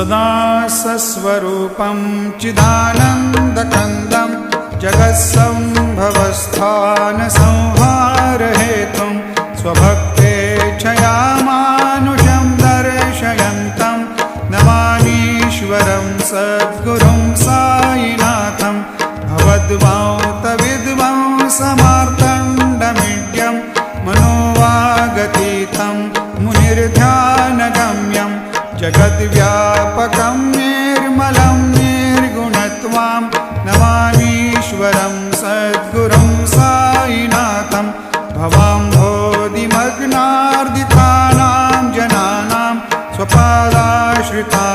सदा सस्वरूपं चिदानन्दकन्दं जगत्सम्भवस्थानसंहारहेतुं स्वभक्तेच्छया मानुषं दर्शयन्तं नमामीश्वरं सद्गुरुं साईनाथं भवद्वान्तविद्वं समार्तण्डमीड्यं मनोवागतीतं मुनिर्ध्यानगम्यं जगद्व्यापकं निर्मलं निर्गुणत्वां नमामीश्वरं सद्गुरुं साईनाथं भवाम्भोधिमग्नार्दितानां जनानां स्वपादाश्रिता